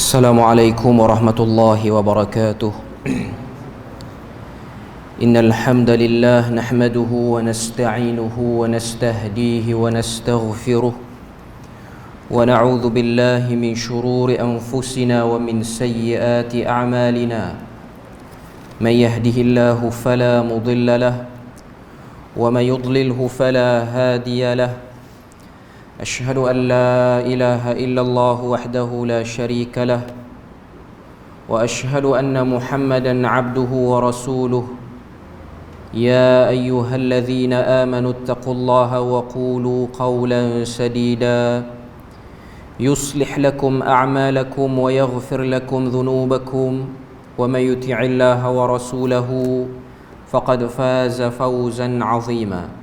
السلام عليكم ورحمة الله وبركاته. إن الحمد لله نحمده ونستعينه ونستهديه ونستغفره ونعوذ بالله من شرور أنفسنا ومن سيئات أعمالنا. من يهده الله فلا مضل له ومن يضلله فلا هادي له. أشهد أن لا إله إلا الله وحده لا شريك له وأشهد أن محمدا عبده ورسوله. يا أيها الذين آمنوا اتقوا الله وقولوا قولا سديدا يصلح لكم أعمالكم ويغفر لكم ذنوبكم ومن يطع الله ورسوله فقد فاز فوزا عظيما.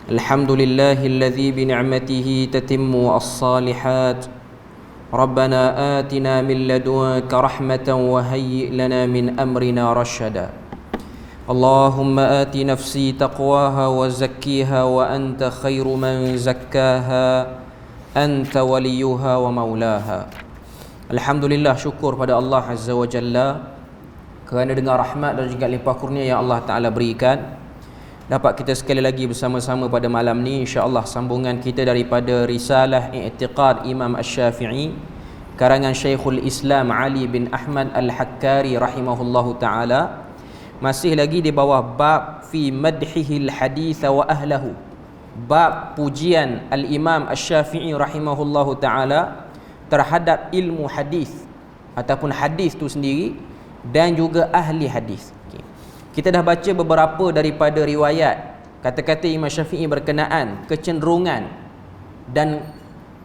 الحمد لله الذي بنعمته تتم الصالحات. ربنا آتنا من لدنك رحمة وهيئ لنا من أمرنا رشدا. اللهم آت نفسي تقواها وزكيها وأنت خير من زكاها أنت وليها ومولاها. Alhamdulillah, syukur pada Allah Azza wa Jalla kerana dengan rahmat dan juga limpah kurnia yang Allah Ta'ala berikan, dapat kita sekali lagi bersama-sama pada malam ni, insya-Allah sambungan kita daripada Risalah I'tiqad Imam Asy-Syafi'i karangan Syekhul Islam Ali bin Ahmad Al-Hakkari rahimahullahu taala, masih lagi di bawah bab fi madhihil hadits wa ahlahu, bab pujian Al-Imam Asy-Syafi'i rahimahullahu taala terhadap ilmu hadis ataupun hadis tu sendiri dan juga ahli hadis. Kita dah baca beberapa daripada riwayat kata-kata Imam Syafi'i berkenaan kecenderungan dan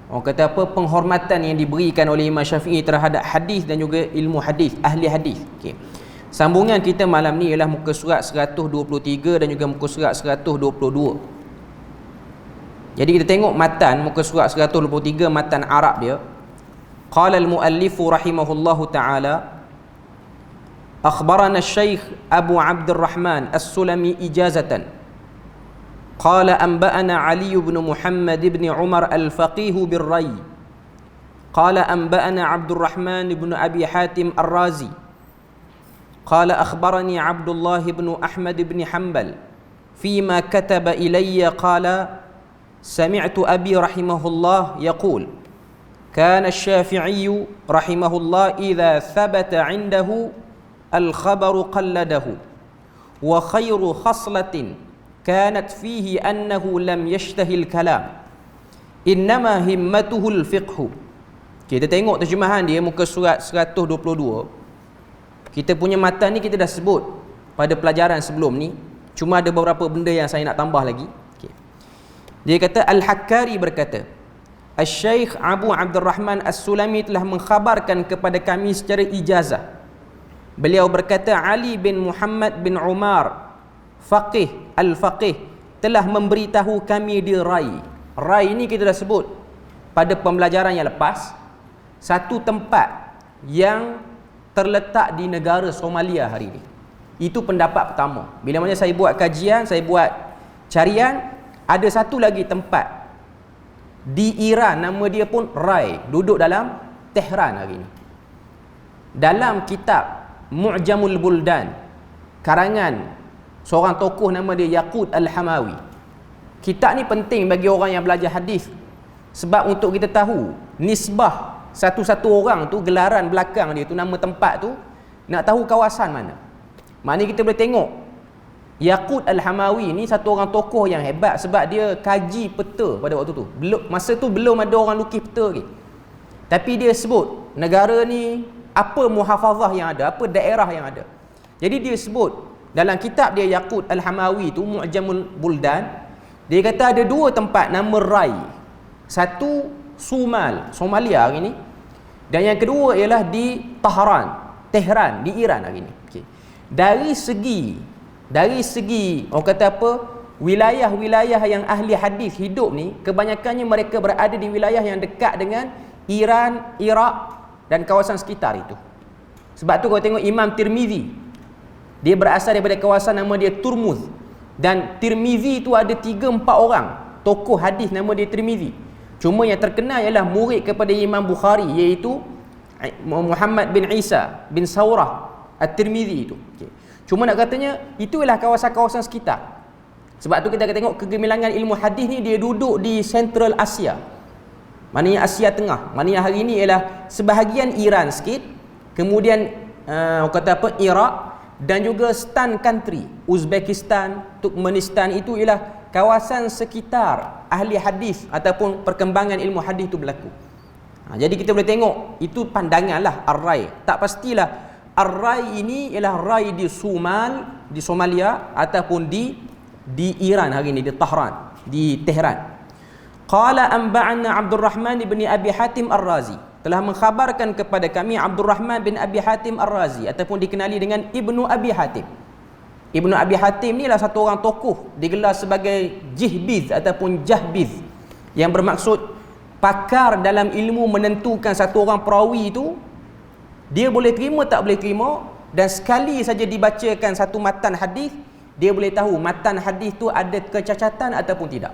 orang kata apa, penghormatan yang diberikan oleh Imam Syafi'i terhadap hadis dan juga ilmu hadis, ahli hadis. Sambungan kita malam ni ialah muka surat 123 dan juga muka surat 122. Jadi kita tengok matan muka surat 123, matan Arab dia. Qala al-muallifu rahimahullahu ta'ala, أخبرنا الشيخ أبو عبد الرحمن السلمي إجازة قال أنبأنا علي بن محمد بن عمر الفقيه بالري قال أنبأنا عبد الرحمن بن أبي حاتم الرازي قال أخبرني عبد الله بن أحمد بن حنبل فيما كتب إلي قال سمعت أبي رحمه الله يقول كان الشافعي رحمه الله إذا ثبت عنده الخبر قلده وخير خصلة كانت فيه أنه لم يشتهي الكلام إنما همته الفقه. Kita tengok terjemahan dia muka surat 122. Kita punya matan ni kita dah sebut pada pelajaran sebelum ni, cuma ada beberapa benda yang saya nak tambah lagi. Dia kata Al-Hakkari berkata, Al-Syeikh Abu Abdul Rahman As-Sulami telah mengkhabarkan kepada kami secara ijazah. Beliau berkata, Ali bin Muhammad bin Umar Faqih Al-Faqih telah memberitahu kami di Rai. Rai ni kita dah sebut pada pembelajaran yang lepas, satu tempat yang terletak di negara Somalia hari ini. Itu pendapat pertama. Bila mana saya buat kajian, saya buat carian, ada satu lagi tempat di Iran, nama dia pun Rai, duduk dalam Tehran hari ini. Dalam kitab Mu'jamul Buldan karangan seorang tokoh nama dia Yaqut Al-Hamawi. Kitab ni penting bagi orang yang belajar hadis, sebab untuk kita tahu nisbah satu-satu orang tu, gelaran belakang dia tu, nama tempat tu, nak tahu kawasan mana. Maknanya kita boleh tengok Yaqut Al-Hamawi ni satu orang tokoh yang hebat, sebab dia kaji peta pada waktu tu. Masa tu belum ada orang lukis peta lagi, tapi dia sebut negara ni apa muhafazah yang ada, apa daerah yang ada. Jadi dia sebut dalam kitab dia Yaqut Al-Hamawi tu, Mu'jamul Buldan, dia kata ada dua tempat nama Rai. Satu Somalia hari ni, dan yang kedua ialah di Tehran di Iran hari ni. Dari segi orang kata apa, wilayah-wilayah yang ahli hadis hidup ni, kebanyakannya mereka berada di wilayah yang dekat dengan Iran, Iraq dan kawasan sekitar itu. Sebab tu kalau tengok Imam Tirmizi, dia berasal daripada kawasan nama dia Turmuz, dan Tirmizi tu ada 3-4 orang tokoh hadis nama dia Tirmizi. Cuma yang terkenal ialah murid kepada Imam Bukhari, iaitu Muhammad bin Isa bin Saurah At-Tirmizi itu. Cuma nak katanya itu ialah kawasan-kawasan sekitar. Sebab tu kita akan tengok kegemilangan ilmu hadis ni, dia duduk di Central Asia. Maknanya Asia Tengah. Maknanya hari ini ialah sebahagian Iran sikit, kemudian Iraq, dan juga Stan country, Uzbekistan, Turkmenistan, itu ialah kawasan sekitar ahli hadis ataupun perkembangan ilmu hadis itu berlaku. Jadi kita boleh tengok itu pandanganlah ar-rai. Tak pastilah ar-rai ini ialah rai di Somalia ataupun di Iran hari ini, di Tehran. Qala anba'ana Abdurrahman bin Abi Hatim Ar-Razi, telah mengkhabarkan kepada kami Abdurrahman bin Abi Hatim Ar-Razi ataupun dikenali dengan Ibnu Abi Hatim. Ibnu Abi Hatim ni adalah satu orang tokoh, digelar sebagai Jihbiz ataupun Jahbiz, yang bermaksud pakar dalam ilmu menentukan satu orang perawi itu dia boleh terima tak boleh terima, dan sekali saja dibacakan satu matan hadis dia boleh tahu matan hadis tu ada kecacatan ataupun tidak.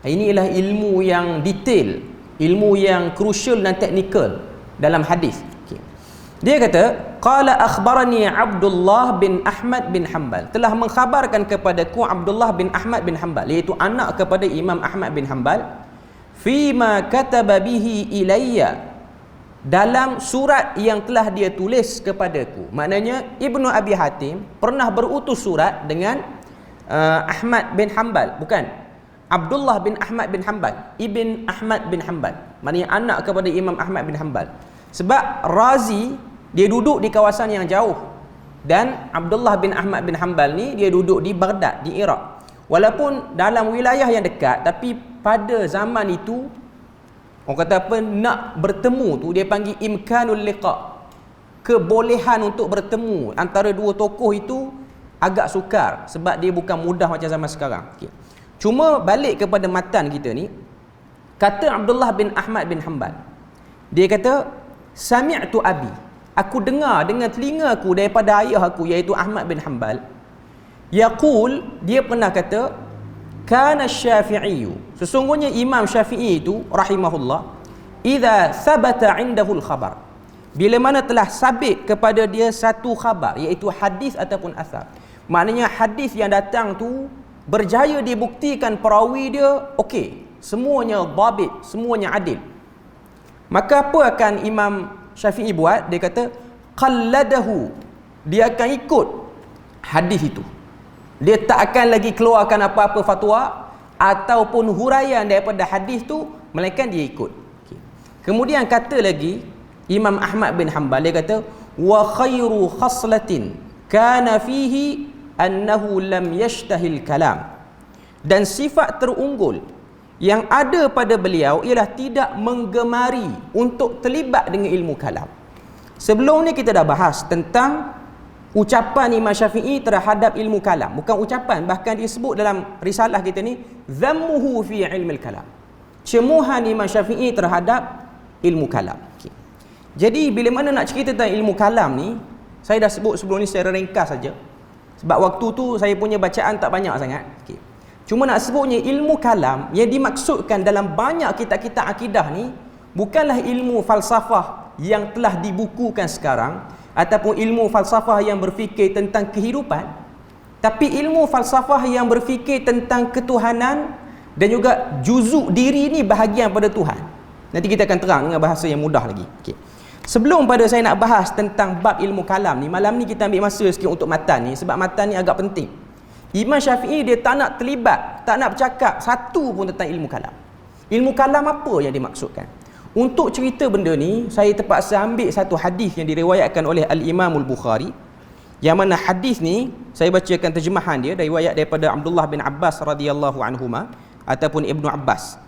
Ini ialah ilmu yang detail, ilmu yang crucial dan teknikal dalam hadis. Dia kata, qala akhbarani Abdullah bin Ahmad bin Hanbal, telah mengkhabarkan kepadaku Abdullah bin Ahmad bin Hanbal, iaitu anak kepada Imam Ahmad bin Hanbal, fima kataba bihi ilayya, dalam surat yang telah dia tulis kepadaku. Maknanya Ibnu Abi Hatim pernah berutus surat dengan Ahmad bin Hanbal, bukan Abdullah bin Ahmad bin Hanbal, Ibn Ahmad bin Hanbal, maknanya anak kepada Imam Ahmad bin Hanbal. Sebab Razi dia duduk di kawasan yang jauh, dan Abdullah bin Ahmad bin Hanbal ni dia duduk di Baghdad, di Iraq. Walaupun dalam wilayah yang dekat, tapi pada zaman itu orang kata apa, nak bertemu tu dia panggil imkanul liqa, kebolehan untuk bertemu antara dua tokoh itu agak sukar, sebab dia bukan mudah macam zaman sekarang. Cuma balik kepada matan kita ni, kata Abdullah bin Ahmad bin Hanbal, dia kata sami'tu abi, aku dengar dengan telinga aku daripada ayah aku iaitu Ahmad bin Hanbal, yaqul, dia pernah kata, kana Syafi'i, sesungguhnya Imam Syafi'i itu rahimahullah, idza thabata indahul khabar, bila mana telah sabit kepada dia satu khabar, iaitu hadis ataupun asar, maknanya hadis yang datang tu berjaya dibuktikan perawi dia okey, semuanya dhabit, semuanya adil, maka apa akan Imam Syafi'i buat? Dia kata qalladahu, dia akan ikut hadis itu, dia tak akan lagi keluarkan apa-apa fatwa ataupun huraian daripada hadis tu, melainkan dia ikut. Kemudian kata lagi Imam Ahmad bin Hanbal, dia kata wa khairu khaslatin kana fihi annahu lam yashtahil kalam, dan sifat terunggul yang ada pada beliau ialah tidak menggemari untuk terlibat dengan ilmu kalam. Sebelum ni kita dah bahas tentang ucapan Imam Syafi'i terhadap ilmu kalam, bukan ucapan, bahkan disebut dalam risalah kita ni dhammuhu fi ilmil kalam, cemuhan Imam Syafi'i terhadap ilmu kalam. Jadi bila mana nak cerita tentang ilmu kalam ni, saya dah sebut sebelum ni secara ringkas saja, sebab waktu tu saya punya bacaan tak banyak sangat. Cuma nak sebutnya ilmu kalam yang dimaksudkan dalam banyak kitab-kitab akidah ni bukanlah ilmu falsafah yang telah dibukukan sekarang ataupun ilmu falsafah yang berfikir tentang kehidupan, tapi ilmu falsafah yang berfikir tentang ketuhanan dan juga juzuk diri ni bahagian pada Tuhan. Nanti kita akan terang dengan bahasa yang mudah lagi. Sebelum pada saya nak bahas tentang bab ilmu kalam ni, malam ni kita ambil masa sikit untuk matan ni, sebab matan ni agak penting. Imam Syafi'i dia tak nak terlibat, tak nak bercakap satu pun tentang ilmu kalam. Ilmu kalam apa yang dimaksudkan? Untuk cerita benda ni, saya terpaksa ambil satu hadis yang diriwayatkan oleh Al-Imam Al-Bukhari, yang mana hadis ni saya bacakan terjemahan dia, riwayat daripada Abdullah bin Abbas radhiyallahu anhuma ataupun Ibnu Abbas.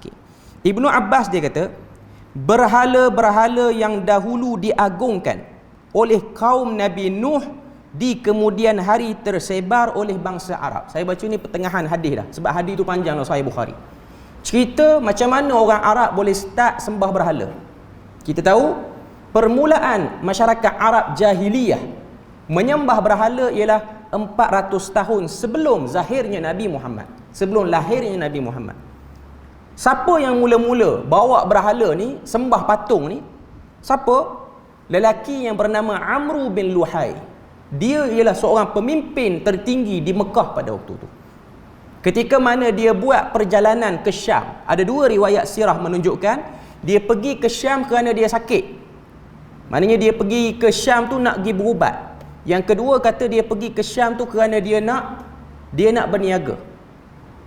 Ibnu Abbas dia kata, berhala-berhala yang dahulu diagungkan oleh kaum Nabi Nuh di kemudian hari tersebar oleh bangsa Arab. Saya baca ni pertengahan hadis dah, sebab hadis tu panjang lah, Sahih Bukhari. Cerita macam mana orang Arab boleh start sembah berhala. Kita tahu permulaan masyarakat Arab jahiliyah menyembah berhala ialah 400 tahun sebelum zahirnya Nabi Muhammad, sebelum lahirnya Nabi Muhammad. Siapa yang mula-mula bawa berhala ni, sembah patung ni? Siapa? lelaki yang bernama Amru bin Luhai. Dia ialah seorang pemimpin tertinggi di Mekah pada waktu itu. Ketika mana dia buat perjalanan ke Syam, ada dua riwayat sirah menunjukkan dia pergi ke Syam kerana dia sakit. Maknanya dia pergi ke Syam tu nak pergi berubat. Yang kedua kata dia pergi ke Syam tu kerana dia nak berniaga.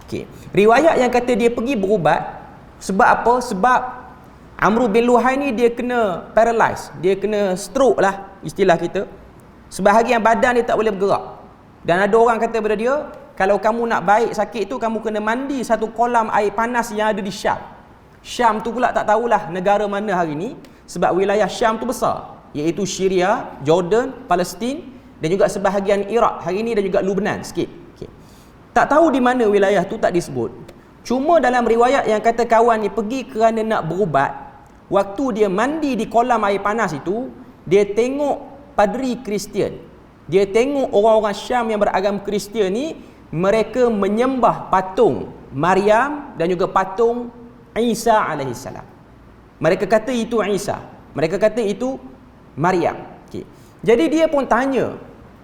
Okey. Riwayat yang kata dia pergi berubat sebab apa? Sebab Amru bin Luhai ni dia kena paralyze, dia kena stroke lah istilah kita. Sebahagian badan dia tak boleh bergerak. Dan ada orang kata kepada dia, kalau kamu nak baik sakit tu, kamu kena mandi satu kolam air panas yang ada di Syam. Syam tu pula tak tahulah negara mana hari ni, sebab wilayah Syam tu besar, iaitu Syria, Jordan, Palestin dan juga sebahagian Iraq hari ni dan juga Lebanon sikit. Okay. Tak tahu di mana wilayah tu tak disebut. Cuma dalam riwayat yang kata kawan ni pergi kerana nak berubat, waktu dia mandi di kolam air panas itu, dia tengok padri Kristian. Dia tengok orang-orang Syam yang beragam Kristian ni, mereka menyembah patung Maryam dan juga patung Isa alaihissalam. Mereka kata itu Isa, mereka kata itu Maryam. Okay. Jadi dia pun tanya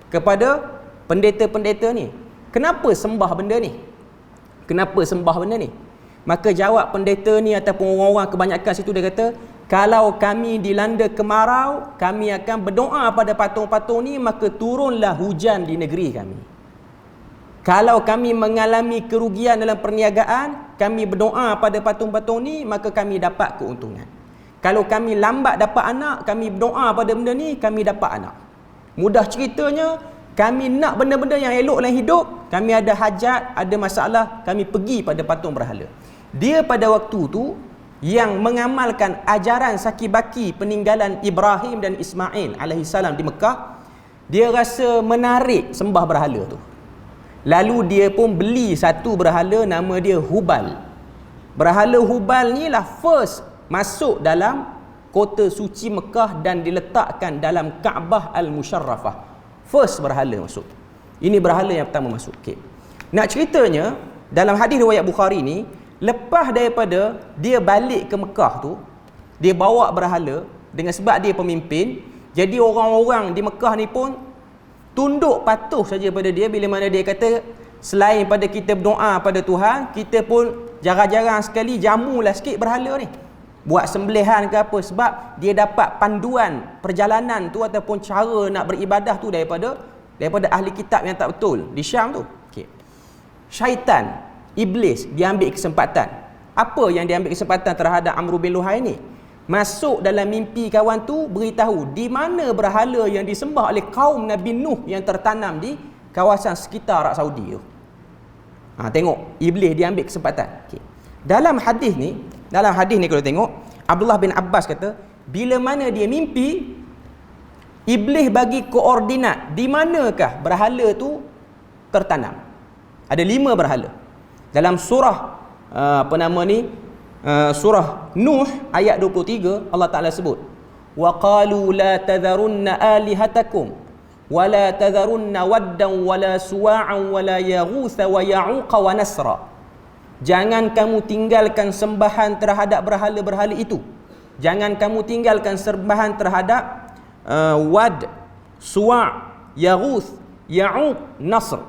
kepada pendeta-pendeta ni, kenapa sembah benda ni? Kenapa sembah benda ni? Maka jawab pendeta ni ataupun orang-orang kebanyakan situ, dia kata, kalau kami dilanda kemarau, kami akan berdoa pada patung-patung ni, maka turunlah hujan di negeri kami. Kalau kami mengalami kerugian dalam perniagaan, kami berdoa pada patung-patung ni, maka kami dapat keuntungan. Kalau kami lambat dapat anak, kami berdoa pada benda ni, kami dapat anak. Mudah ceritanya, kami nak benda-benda yang elok dalam hidup, kami ada hajat, ada masalah, kami pergi pada patung berhala. Dia pada waktu tu yang mengamalkan ajaran saki-baki peninggalan Ibrahim dan Ismail alaihissalam di Mekah, dia rasa menarik sembah berhala tu. Lalu dia pun beli satu berhala nama dia Hubal. Berhala Hubal ni lah first masuk dalam kota suci Mekah dan diletakkan dalam Kaabah Al-Musharrafah. First berhala masuk. Ini berhala yang pertama masuk. Okay. Nak ceritanya, dalam hadis riwayat Bukhari ni, lepas daripada dia balik ke Mekah tu, dia bawa berhala dengan sebab dia pemimpin, jadi orang-orang di Mekah ni pun tunduk patuh saja pada dia bila mana dia kata, selain pada kita berdoa pada Tuhan, kita pun jarang-jarang sekali jamulah sikit berhala ni. Buat sembelihan ke apa, sebab dia dapat panduan perjalanan tu ataupun cara nak beribadah tu daripada ahli kitab yang tak betul di Syam tu. Okay. Syaitan, iblis, dia ambil kesempatan. Apa yang dia ambil kesempatan terhadap Amru bin Luhai ni? Masuk dalam mimpi kawan tu, beritahu di mana berhala yang disembah oleh kaum Nabi Nuh yang tertanam di kawasan sekitar Arab Saudi tu. Tengok, iblis dia ambil kesempatan. Okay. Dalam hadis ni kalau tengok, Abdullah bin Abbas kata, bila mana dia mimpi, iblis bagi koordinat di manakah berhala tu tertanam. Ada 5 berhala. Dalam surah surah Nuh ayat 23, Allah Taala sebut, wa qalu la tadharunna alihatakum wa la tadharunna waddan wa la suwa'an wa la yaghutha wa ya'uqa wa nasra. Jangan kamu tinggalkan sembahan terhadap berhala-berhala itu. Jangan kamu tinggalkan sembahan terhadap Wad, Suwa', Yaghuth, Ya'uq, Nasr.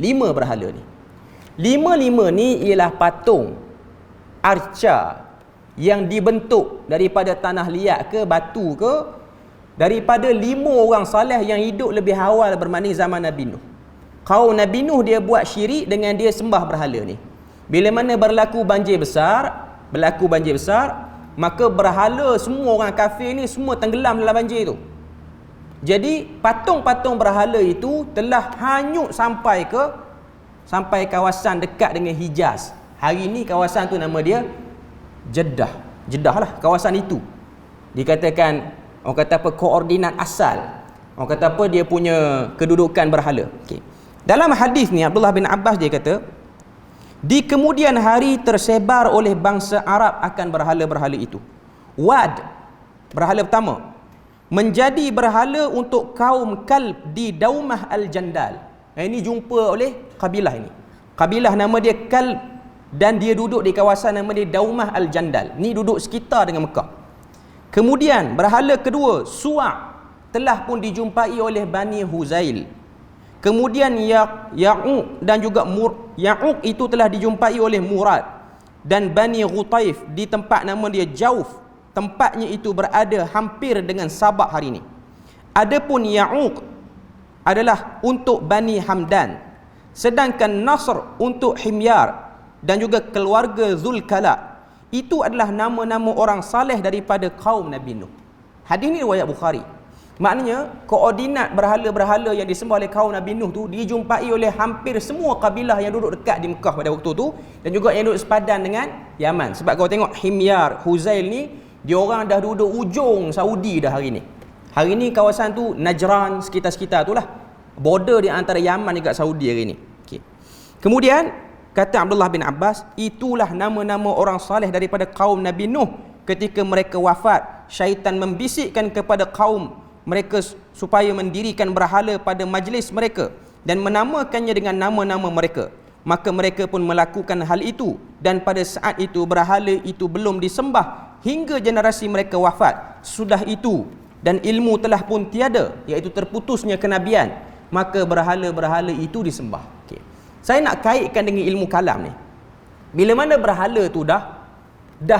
5 berhala ni. 5 ni ialah patung arca yang dibentuk daripada tanah liat ke batu ke, daripada 5 orang saleh yang hidup lebih awal berbanding zaman Nabi Nuh. Kaum Nabi Nuh dia buat syirik dengan dia sembah berhala ni. Bila mana berlaku banjir besar, maka berhala semua orang kafir ni semua tenggelam dalam banjir tu. Jadi patung-patung berhala itu telah hanyut sampai kawasan dekat dengan Hijaz. Hari ni kawasan tu nama dia Jeddah. Jeddah lah kawasan itu. Dikatakan, orang kata apa, koordinat asal. Orang kata apa, dia punya kedudukan berhala. Okay. Dalam hadis ni Abdullah bin Abbas dia kata, di kemudian hari tersebar oleh bangsa Arab akan berhala-berhala itu. Wad, berhala pertama, menjadi berhala untuk kaum Kalb di Daumah Al-Jandal. Ini jumpa oleh kabilah ini. Kabilah nama dia Kalb dan dia duduk di kawasan nama dia Daumah Al-Jandal. Ni duduk sekitar dengan Mekah. Kemudian berhala kedua, Suwa', telah pun dijumpai oleh Bani Huzail. Kemudian Ya'uq dan juga Ya'uq itu telah dijumpai oleh Murad dan Bani Ghutaif di tempat nama dia Jauf. Tempatnya itu berada hampir dengan Sabak hari ini. Adapun Ya'uq adalah untuk Bani Hamdan, sedangkan Nasr untuk Himyar dan juga keluarga Zulkala. Itu adalah nama-nama orang saleh daripada kaum Nabi Nuh. Hadis ini riwayat Bukhari. Maknanya koordinat berhala-berhala yang disembah oleh kaum Nabi Nuh tu dijumpai oleh hampir semua kabilah yang duduk dekat di Mekah pada waktu tu, dan juga yang duduk sepadan dengan Yaman. Sebab kau tengok Himyar, Huzail ni, dia orang dah duduk ujung Saudi dah hari ni. Hari ni kawasan tu Najran, sekitar-sekitar tu lah, border di antara Yaman dengan Saudi hari ni. Okay. Kemudian kata Abdullah bin Abbas, itulah nama-nama orang saleh daripada kaum Nabi Nuh. Ketika mereka wafat, syaitan membisikkan kepada kaum mereka supaya mendirikan berhala pada majlis mereka dan menamakannya dengan nama-nama mereka. Maka mereka pun melakukan hal itu, dan pada saat itu berhala itu belum disembah hingga generasi mereka wafat. Sudah itu dan ilmu telah pun tiada, iaitu terputusnya kenabian, maka berhala-berhala itu disembah. Okay. Saya nak kaitkan dengan ilmu kalam ni. Bila mana berhala tu dah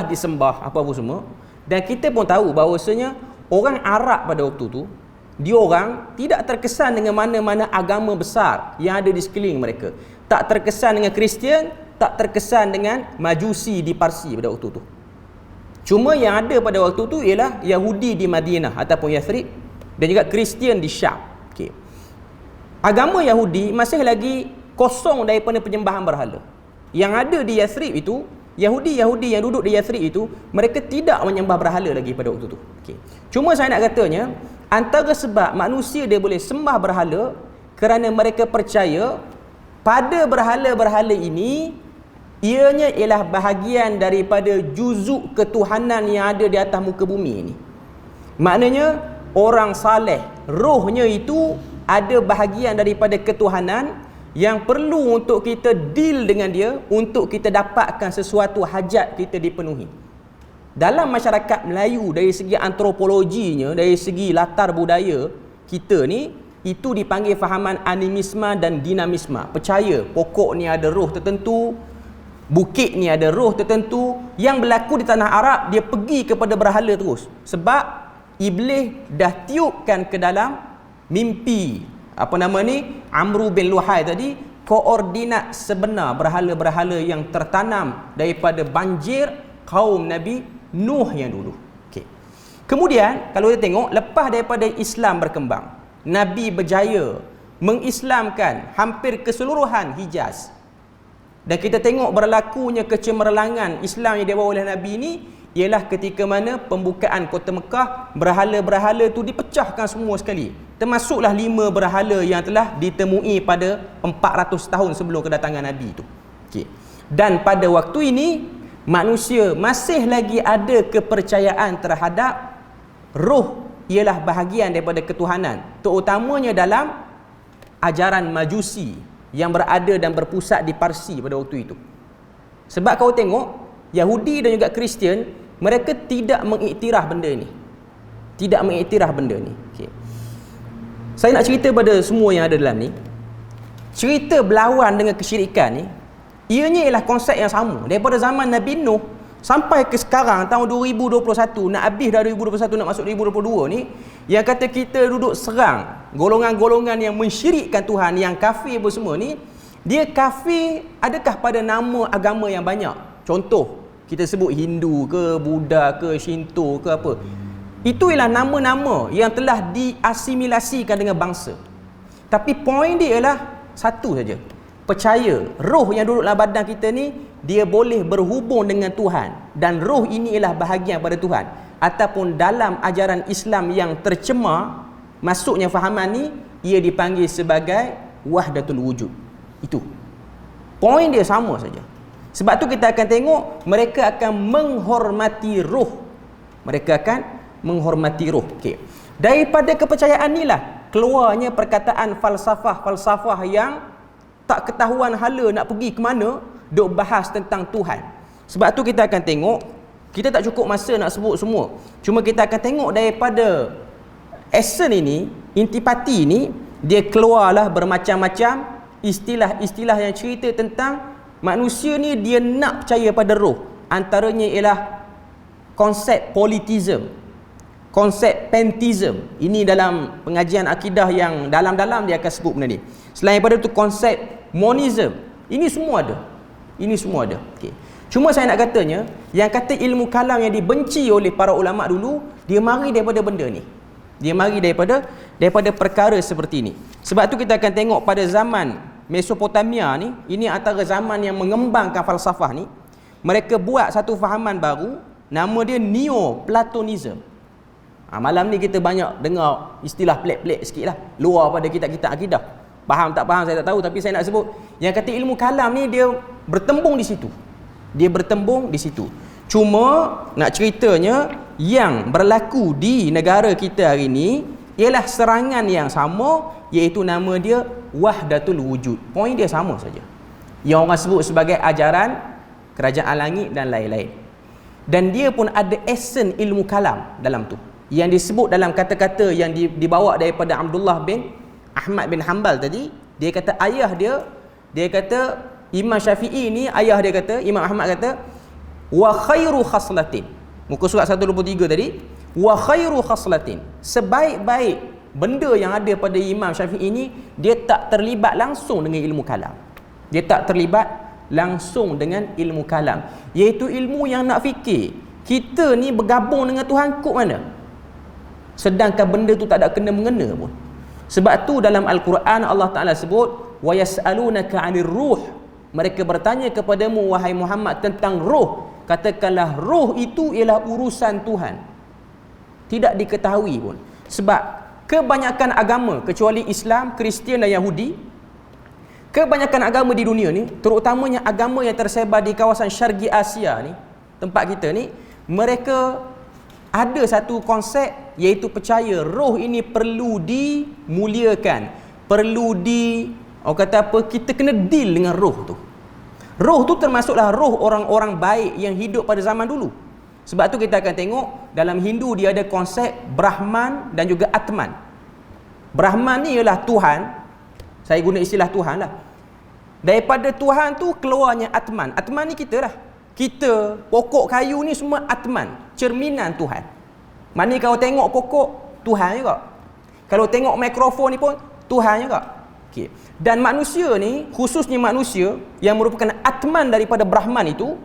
disembah apa-apa semua, dan kita pun tahu bahawasanya orang Arab pada waktu tu, dia orang tidak terkesan dengan mana-mana agama besar yang ada di sekeliling mereka. Tak terkesan dengan Kristian, tak terkesan dengan Majusi di Parsi pada waktu tu. Cuma yang ada pada waktu tu ialah Yahudi di Madinah ataupun Yathrib, dan juga Kristian di Syam. Okay. Agama Yahudi masih lagi kosong daripada penyembahan berhala. Yang ada di Yathrib itu, Yahudi yang duduk di Yathrib itu, mereka tidak menyembah berhala lagi pada waktu tu. Okay. Cuma saya nak katanya, antara sebab manusia dia boleh sembah berhala kerana mereka percaya pada berhala-berhala ini ianya ialah bahagian daripada juzuk ketuhanan yang ada di atas muka bumi ini. Maknanya orang saleh, rohnya itu ada bahagian daripada ketuhanan yang perlu untuk kita deal dengan dia, untuk kita dapatkan sesuatu hajat kita dipenuhi. Dalam masyarakat Melayu, dari segi antropologinya, dari segi latar budaya kita ni, itu dipanggil fahaman animisme dan dinamisme. Percaya pokok ni ada roh tertentu, bukit ni ada roh tertentu. Yang berlaku di tanah Arab, dia pergi kepada berhala terus, sebab iblis dah tiupkan ke dalam mimpi Amru bin Luhai tadi, koordinat sebenar berhala-berhala yang tertanam daripada banjir kaum Nabi Nuh yang dulu. Okay. Kemudian kalau kita tengok, lepas daripada Islam berkembang, Nabi berjaya mengislamkan hampir keseluruhan Hijaz, dan kita tengok berlakunya kecemerlangan Islam yang dibawa oleh Nabi ini ialah ketika mana pembukaan kota Mekah, berhala-berhala itu dipecahkan semua sekali. Termasuklah 5 berhala yang telah ditemui pada 400 tahun sebelum kedatangan Nabi itu. Okay. Dan pada waktu ini manusia masih lagi ada kepercayaan terhadap roh ialah bahagian daripada ketuhanan, terutamanya dalam ajaran Majusi yang berada dan berpusat di Parsi pada waktu itu. Sebab kau tengok, Yahudi dan juga Kristian, mereka tidak mengiktiraf benda ni. Tidak mengiktiraf benda ni. Okay. Saya nak cerita pada semua yang ada dalam ni, cerita berlawan dengan kesyirikan ni, ianya ialah konsep yang sama daripada zaman Nabi Nuh sampai ke sekarang tahun 2021, nak habis dah 2021 nak masuk 2022 ni, yang kata kita duduk serang golongan-golongan yang mensyirikkan Tuhan, yang kafir apa semua ni. Dia kafir adakah pada nama agama yang banyak? Contoh, kita sebut Hindu ke, Buddha ke, Shinto ke apa. Itu ialah nama-nama yang telah diasimilasikan dengan bangsa. Tapi poin dia ialah satu saja. Percaya roh yang duduk dalam badan kita ni, dia boleh berhubung dengan Tuhan, dan roh ini ialah bahagian pada Tuhan. Ataupun dalam ajaran Islam yang tercemar, masuknya fahaman ni, ia dipanggil sebagai wahdatul wujud. Itu poin dia sama saja. Sebab tu kita akan tengok mereka akan menghormati roh. Mereka akan menghormati roh. Okey. Daripada kepercayaan inilah keluarnya perkataan falsafah yang tak ketahuan hala nak pergi ke mana duk bahas tentang Tuhan. Sebab tu kita akan tengok Kita tak cukup masa nak sebut semua. Cuma kita akan tengok daripada essence ini, intipati ini, dia keluarlah bermacam-macam istilah-istilah yang cerita tentang manusia ni dia nak percaya pada roh. Antaranya ialah konsep politism, konsep pantheism. Ini dalam pengajian akidah yang dalam-dalam dia akan sebut benda ni. Selain daripada itu konsep monism. Ini semua ada. Ini semua ada. Okey. Cuma saya nak katanya, yang kata ilmu kalam yang dibenci oleh para ulama dulu, dia mari daripada benda ni. Dia mari daripada perkara seperti ini. Sebab tu kita akan tengok pada zaman Mesopotamia ni, ini antara zaman yang mengembangkan falsafah ni. Mereka buat satu fahaman baru, nama dia Neo-Platonism. Malam ni kita banyak dengar istilah pelik-pelik sikit lah, luar pada kitab-kitab akidah. Faham tak faham saya tak tahu, tapi saya nak sebut yang kata ilmu kalam ni dia bertembung di situ. Dia bertembung di situ. Cuma nak ceritanya yang berlaku di negara kita hari ini ialah serangan yang sama, iaitu nama dia Wahdatul Wujud. Poin dia sama saja. Yang orang sebut sebagai ajaran kerajaan langit dan lain-lain. Dan dia pun ada esen ilmu kalam dalam tu. Yang disebut dalam kata-kata yang dibawa daripada Abdullah bin Ahmad bin Hanbal tadi, dia kata ayah dia kata Imam Syafi'i ni, ayah dia kata, Imam Ahmad kata, wa khairu khaslatin. Muka surat 123 tadi, wa khairu khaslatin. Sebaik-baik benda yang ada pada Imam Syafi'i ni, dia tak terlibat langsung dengan ilmu kalam. Dia tak terlibat langsung dengan ilmu kalam, iaitu ilmu yang nak fikir kita ni bergabung dengan Tuhan kok mana, sedangkan benda tu tak ada kena-mengena pun. Sebab tu dalam Al-Quran Allah Ta'ala sebut, wa yas'alunaka 'anir ruh. Mereka bertanya kepadamu wahai Muhammad tentang roh. Katakanlah roh itu ialah urusan Tuhan, tidak diketahui pun. Sebab kebanyakan agama kecuali Islam, Kristian dan Yahudi, kebanyakan agama di dunia ni, terutamanya agama yang tersebar di kawasan Syarqi Asia ni, tempat kita ni, mereka ada satu konsep, iaitu percaya roh ini perlu dimuliakan, perlu orang kata apa, kita kena deal dengan roh tu. Roh tu termasuklah roh orang-orang baik yang hidup pada zaman dulu. Sebab tu kita akan tengok dalam Hindu dia ada konsep Brahman dan juga Atman. Brahman ni ialah Tuhan. Saya guna istilah Tuhan lah. Daripada Tuhan tu keluarnya Atman. Atman ni kita lah. Kita, pokok kayu ni semua Atman, cerminan Tuhan. Mana kalau tengok pokok, Tuhan juga. Kalau tengok mikrofon ni pun Tuhan juga. Okay. Dan manusia ni, khususnya manusia yang merupakan Atman daripada Brahman itu,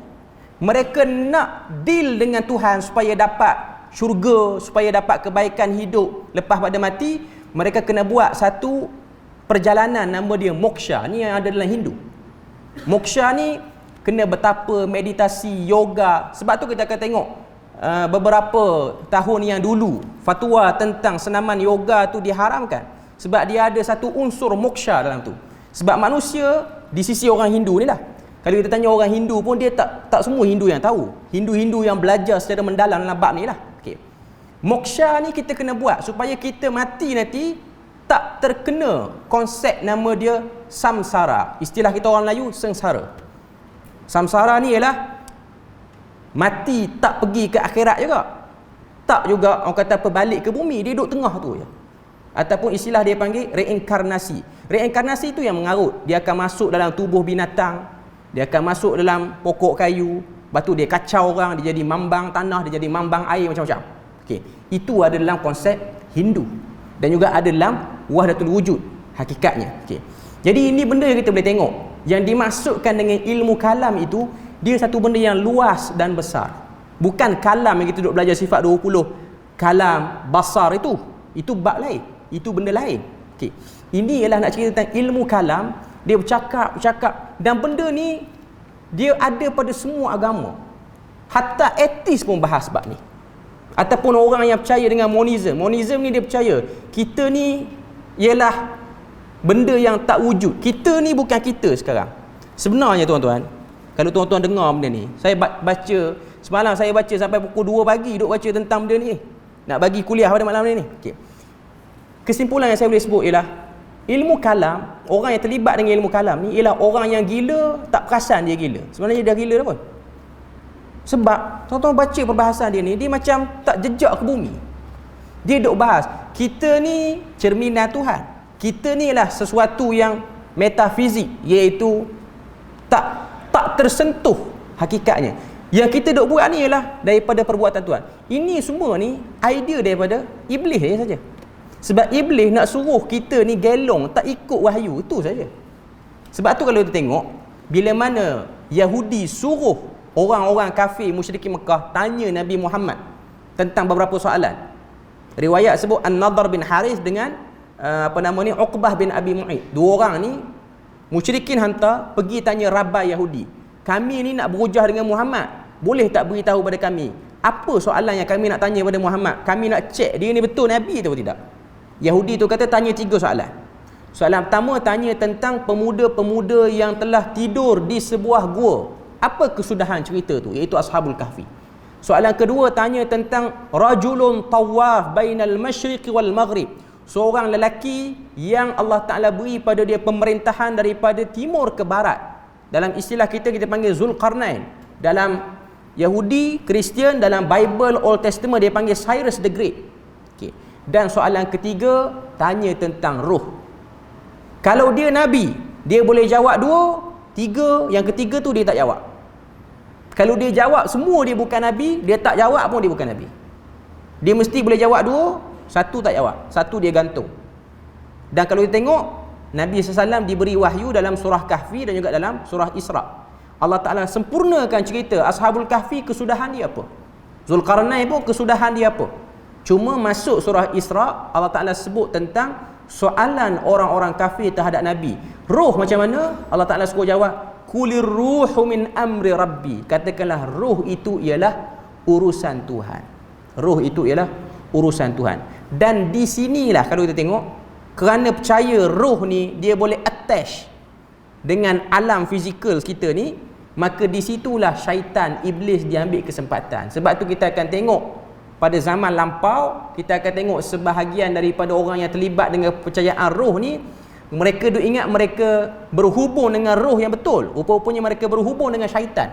mereka nak deal dengan Tuhan supaya dapat syurga, supaya dapat kebaikan hidup lepas pada mati. Mereka kena buat satu perjalanan, nama dia moksha. Ni yang ada dalam Hindu. Moksha ni kena bertapa, meditasi, yoga. Sebab tu kita akan tengok beberapa tahun yang dulu fatwa tentang senaman yoga tu diharamkan. Sebab dia ada satu unsur moksha dalam tu. Sebab manusia di sisi orang Hindu ni lah, kalau kita tanya orang Hindu pun dia tak semua Hindu yang tahu. Hindu-Hindu yang belajar secara mendalam dalam bab ni lah. Okay. Moksha ni kita kena buat supaya kita mati nanti tak terkena konsep nama dia samsara. Istilah kita orang Melayu sengsara. Samsara ni ialah mati tak pergi ke akhirat juga, tak juga orang kata apa balik ke bumi, dia duduk tengah tu je. Ataupun istilah dia panggil reinkarnasi. Reinkarnasi itu yang mengarut. Dia akan masuk dalam tubuh binatang, dia akan masuk dalam pokok kayu, lepas tu dia kacau orang, dia jadi mambang tanah, dia jadi mambang air, macam-macam. Okey, itu ada dalam konsep Hindu dan juga ada dalam Wahdatul Wujud hakikatnya. Okey. Jadi ini benda yang kita boleh tengok. Yang dimasukkan dengan ilmu kalam itu, dia satu benda yang luas dan besar. Bukan kalam yang kita duduk belajar sifat 20, kalam basar itu bab lain. Itu benda lain. Okey. Ini ialah nak cerita tentang ilmu kalam. Dia bercakap dan benda ni dia ada pada semua agama. Hatta etis pun bahas bab ni. Ataupun orang yang percaya dengan monism. Monism ni dia percaya kita ni ialah benda yang tak wujud. Kita ni bukan kita sekarang. Sebenarnya tuan-tuan, kalau tuan-tuan dengar benda ni, saya baca semalam, saya baca sampai pukul 2 pagi duk baca tentang benda ni. Nak bagi kuliah pada malam ni. Okey. Kesimpulan yang saya boleh sebut ialah ilmu kalam, orang yang terlibat dengan ilmu kalam ni ialah orang yang gila tak perasan dia gila. Sebenarnya dia gila apa? Sebab tuan-tuan baca perbahasan dia ni, dia macam tak jejak ke bumi. Dia duk bahas kita ni cerminan Tuhan. Kita ni lah sesuatu yang metafizik, iaitu tak tersentuh hakikatnya. Yang kita duk buat ni ialah daripada perbuatan Tuhan. Ini semua ni idea daripada iblis saja. Sebab iblis nak suruh kita ni gelong, tak ikut wahyu, itu saja. Sebab tu kalau kita tengok, bila mana Yahudi suruh orang-orang kafir musyrikin Mekah tanya Nabi Muhammad tentang beberapa soalan. Riwayat sebut An-Nadhr bin Harith dengan Uqbah bin Abi Mu'id. Dua orang ni musyrikin hantar pergi tanya rabai Yahudi. Kami ni nak berhujah dengan Muhammad, boleh tak beritahu pada kami apa soalan yang kami nak tanya pada Muhammad? Kami nak cek dia ni betul Nabi atau tidak. Yahudi tu kata tanya 3 soalan. Soalan pertama tanya tentang pemuda-pemuda yang telah tidur di sebuah gua. Apa kesudahan cerita tu? Iaitu Ashabul Kahfi. Soalan kedua tanya tentang rajulun tawaf bainal masyriqi wal maghrib. Seorang lelaki yang Allah Ta'ala beri pada dia pemerintahan daripada timur ke barat. Dalam istilah kita panggil Zulqarnain. Dalam Yahudi, Kristian, dalam Bible Old Testament dia panggil Cyrus the Great. Okay. Dan soalan ketiga tanya tentang roh. Kalau dia Nabi, dia boleh jawab 2, 3, yang ketiga tu dia tak jawab. Kalau dia jawab semua dia bukan Nabi, dia tak jawab pun dia bukan Nabi. Dia mesti boleh jawab 2, 1 tak jawab, 1 dia gantung. Dan kalau kita tengok, Nabi SAW diberi wahyu dalam surah Kahfi dan juga dalam surah Isra. Allah Ta'ala sempurnakan cerita Ashabul Kahfi, kesudahan dia apa, Zulqarnain pun kesudahan dia apa. Cuma masuk surah Isra, Allah Ta'ala sebut tentang soalan orang-orang kafir terhadap Nabi. Roh macam mana? Allah Ta'ala suruh jawab, Kulir ruhu min amri rabbi. Katakanlah roh itu ialah urusan Tuhan. Roh itu ialah urusan Tuhan. Dan di sinilah kalau kita tengok, kerana percaya roh ni dia boleh attach dengan alam fizikal kita ni, maka di situlah syaitan, iblis diambil kesempatan. Sebab tu kita akan tengok pada zaman lampau, kita akan tengok sebahagian daripada orang yang terlibat dengan percayaan roh ni, mereka duk ingat mereka berhubung dengan roh yang betul. Rupa-rupanya mereka berhubung dengan syaitan.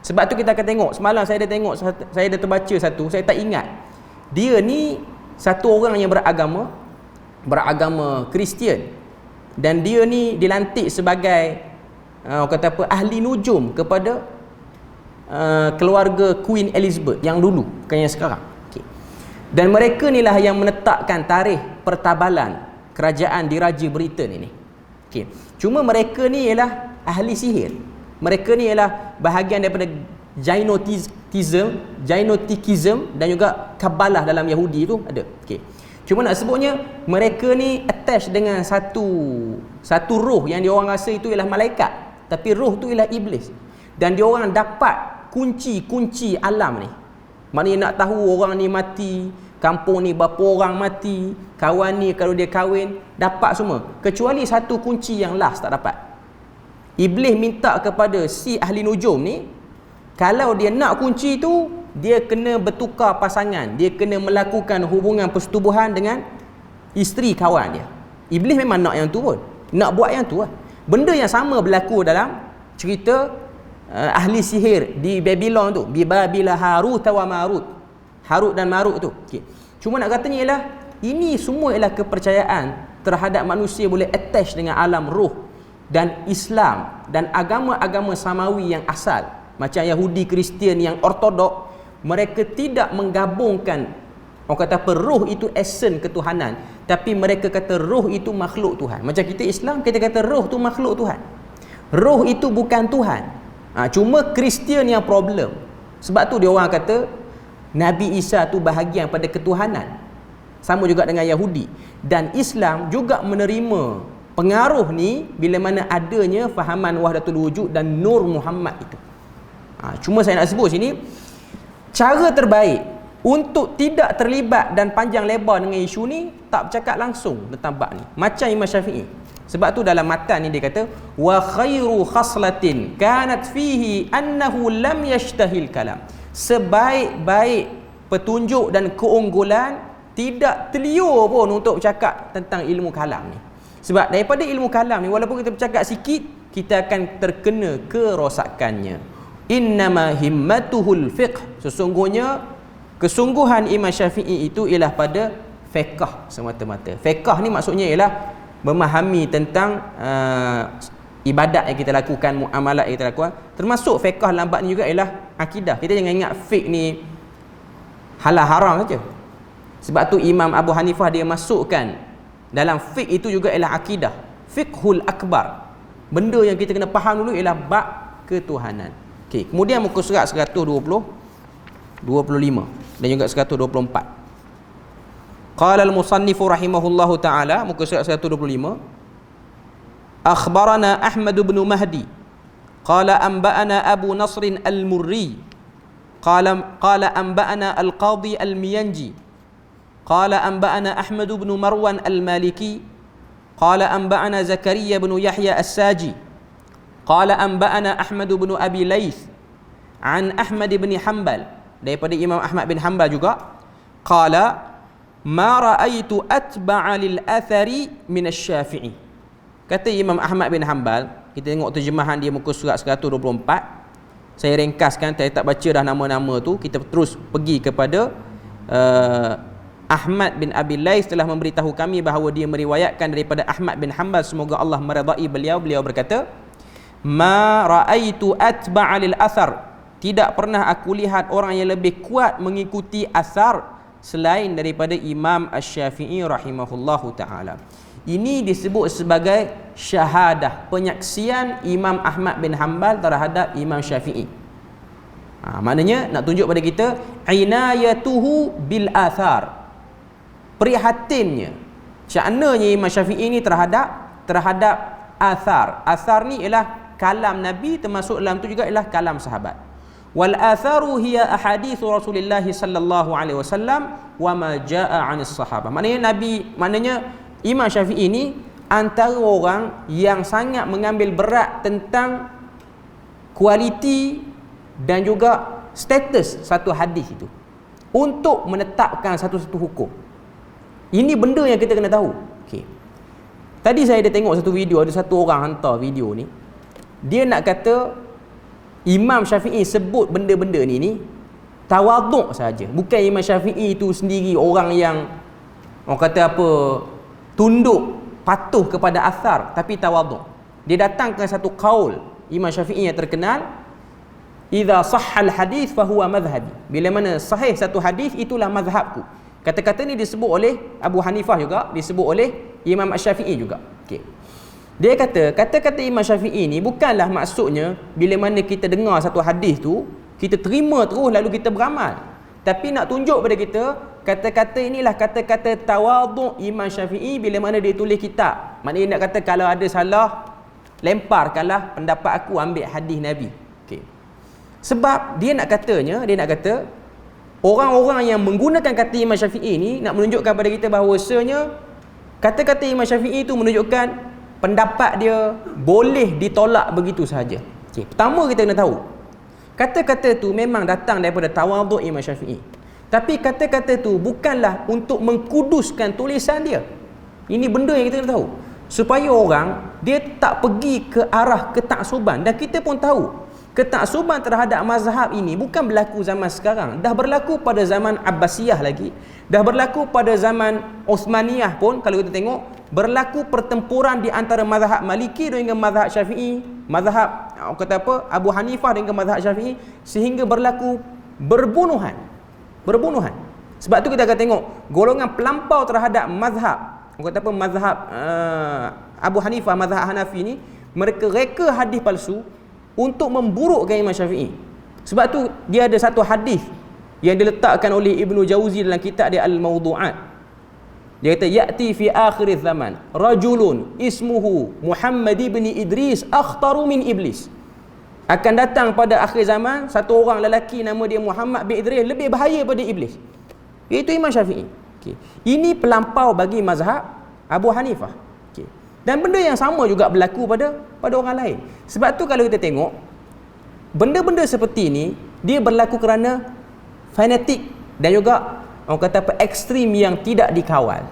Sebab tu kita akan tengok, semalam saya ada terbaca satu, saya tak ingat. Dia ni satu orang yang beragama Kristian, dan dia ni dilantik sebagai ahli nujum kepada keluarga Queen Elizabeth yang dulu, bukan yang sekarang. Okay. Dan mereka ni lah yang menetapkan tarikh pertabalan kerajaan diraja Britain ini. Okay. Cuma mereka ni ialah ahli sihir. Mereka ni ialah bahagian daripada Gnosticism dan juga Kabbalah dalam Yahudi tu ada. Okay. Cuma nak sebutnya, mereka ni attach dengan satu roh yang diorang rasa itu ialah malaikat, tapi roh tu ialah iblis. Dan diorang dapat kunci-kunci alam ni. Maknanya nak tahu orang ni mati, kampung ni berapa orang mati, kawan ni kalau dia kahwin, dapat semua. Kecuali satu kunci yang last tak dapat. Iblis minta kepada si ahli nujum ni, kalau dia nak kunci tu, dia kena bertukar pasangan, dia kena melakukan hubungan persetubuhan dengan isteri kawan dia. Iblis memang nak yang tu pun, nak buat yang tu lah. Benda yang sama berlaku dalam cerita ahli sihir di Babylon tu, Bibabila Harut wa Marut, Harut dan Marut tu. Okay. Cuma nak katanya ialah, ini semua ialah kepercayaan terhadap manusia boleh attach dengan alam roh. Dan Islam dan agama-agama samawi yang asal, macam Yahudi, Kristian yang ortodok, mereka tidak menggabungkan, orang kata apa, roh itu esen ketuhanan, tapi mereka kata roh itu makhluk Tuhan. Macam kita Islam, kita kata roh tu makhluk Tuhan, roh itu bukan Tuhan. Cuma Kristian yang problem. Sebab tu dia orang kata Nabi Isa tu bahagian pada ketuhanan. Sama juga dengan Yahudi. Dan Islam juga menerima pengaruh ni bila mana adanya fahaman wahdatul wujud dan nur Muhammad itu. Cuma saya nak sebut sini, cara terbaik untuk tidak terlibat dan panjang lebar dengan isu ni, tak bercakap langsung tentang bab ni. Macam Imam Syafi'i. Sebab tu dalam matan ni dia kata, wa khairu khaslatin kanat fihi annahu lam yashtahil kalam. Sebaik-baik petunjuk dan keunggulan, tidak terliur pun untuk bercakap tentang ilmu kalam ni. Sebab daripada ilmu kalam ni, walaupun kita bercakap sikit, kita akan terkena kerosakannya. innama himmatuhul fiqh, sesungguhnya kesungguhan Imam Syafi'i itu ialah pada fiqh semata-mata. Fiqh ni maksudnya ialah memahami tentang ibadat yang kita lakukan, muamalat yang kita lakukan. Termasuk fiqh lambat ni juga ialah akidah. Kita jangan ingat fiqh ni halal haram saja. Sebab tu Imam Abu Hanifah dia masukkan dalam fiqh itu juga ialah akidah. Fiqhul akbar. Benda yang kita kena faham dulu ialah bab ketuhanan. Okey, kemudian muka surat 125 dan juga 124. Qala al-musannif rahimahullahu taala, muka surat 125. Akhbarana Ahmad bin Mahdi qala anba'ana Abu Nasr al-Murri qala anba'ana al-Qadi al-Miyanji qala anba'ana Ahmad bin Marwan al-Maliki qala anba'ana Zakaria bin Yahya as-Saji qala anba'ana Ahmad bin Abi Laith an Ahmad bin Hanbal, daripada Imam Ahmad bin Hanbal juga, qala ma ra'aitu atba'a lil athari min asy-Syafi'i. Kata Imam Ahmad bin Hanbal, kita tengok terjemahan dia muka surat 124. Saya ringkaskan, saya tak baca dah nama-nama tu. Kita terus pergi kepada Ahmad bin Abi Laith telah memberitahu kami bahawa dia meriwayatkan daripada Ahmad bin Hanbal, semoga Allah meridai beliau. Beliau berkata, ma ra'aitu atba'a lil athar, tidak pernah aku lihat orang yang lebih kuat mengikuti asar selain daripada Imam Asy-Syafi'i rahimahullahu ta'ala. Ini disebut sebagai syahadah, penyaksian Imam Ahmad bin Hanbal terhadap Imam Syafi'i. Maknanya nak tunjuk pada kita inayatuhu bil athar, prihatinnya, sya'nanya Imam Syafi'i ni terhadap athar. Athar ni ialah kalam Nabi, termasuk dalam tu juga ialah kalam sahabat. Wal atharu hiya ahadithu Rasulillah sallallahu alaihi wasallam wa ma jaa 'anis sahabah. Maknanya Imam Syafi'i ni antara orang yang sangat mengambil berat tentang kualiti dan juga status satu hadis itu untuk menetapkan satu-satu hukum. Ini benda yang kita kena tahu. Okey. Tadi saya ada tengok satu video, ada satu orang hantar video ni. Dia nak kata Imam Syafi'i sebut benda-benda ni tawaduk saja. Bukan Imam Syafi'i itu sendiri orang yang orang kata apa, tunduk patuh kepada athar, tapi tawaduk. Dia datangkan satu qaul Imam Syafi'i yang terkenal, idza sahhal hadis fa huwa madhhabi. Bila mana sahih satu hadis, itulah mazhabku. Kata-kata ni disebut oleh Abu Hanifah juga, disebut oleh Imam Asy-Syafi'i juga. Okey. Dia kata, kata-kata Imam Syafi'i ni bukanlah maksudnya bila mana kita dengar satu hadis tu, kita terima terus lalu kita beramal. Tapi nak tunjuk pada kita, kata-kata inilah kata-kata tawaduk Imam Syafi'i bila mana dia tulis kitab. Maknanya nak kata kalau ada salah, lemparkanlah pendapat aku, ambil hadis Nabi. Okay. Sebab dia nak kata orang-orang yang menggunakan kata Imam Syafi'i ni nak menunjukkan pada kita bahawasanya kata-kata Imam Syafi'i itu menunjukkan pendapat dia boleh ditolak begitu sahaja. Okay. Pertama kita kena tahu, kata-kata tu memang datang daripada tawaduk Imam Syafi'i. Tapi kata-kata tu bukanlah untuk mengkuduskan tulisan dia. Ini benda yang kita kena tahu. Supaya orang dia tak pergi ke arah ketaksuban. Dan kita pun tahu ketaksuban terhadap mazhab ini bukan berlaku zaman sekarang. Dah berlaku pada zaman Abbasiyah lagi. Dah berlaku pada zaman Uthmaniyah pun. Kalau kita tengok, berlaku pertempuran di antara mazhab Maliki dengan mazhab Syafi'i, mazhab kata apa, Abu Hanifah dengan mazhab Syafi'i, sehingga berlaku berbunuhan. Sebab tu kita akan tengok golongan pelampau terhadap mazhab, kata apa, mazhab Abu Hanifah, mazhab Hanafi ni, mereka reka hadis palsu untuk memburukkan Imam Syafi'i. Sebab tu dia ada satu hadis yang diletakkan oleh Ibnu Jauzi dalam kitab dia Al-Mawdu'at. Dia kata, ya'ti fi akhir zaman rajulun ismuhu Muhammad ibn Idris akhtaru min iblis. Akan datang pada akhir zaman satu orang lelaki nama dia Muhammad bin Idris, lebih bahaya pada iblis, iaitu Imam Syafi'i. Okay. Ini pelampau bagi mazhab Abu Hanifah. Okay. Dan benda yang sama juga berlaku pada orang lain. Sebab tu kalau kita tengok benda-benda seperti ini, dia berlaku kerana fanatik dan juga orang kata apa, ekstrim yang tidak dikawal,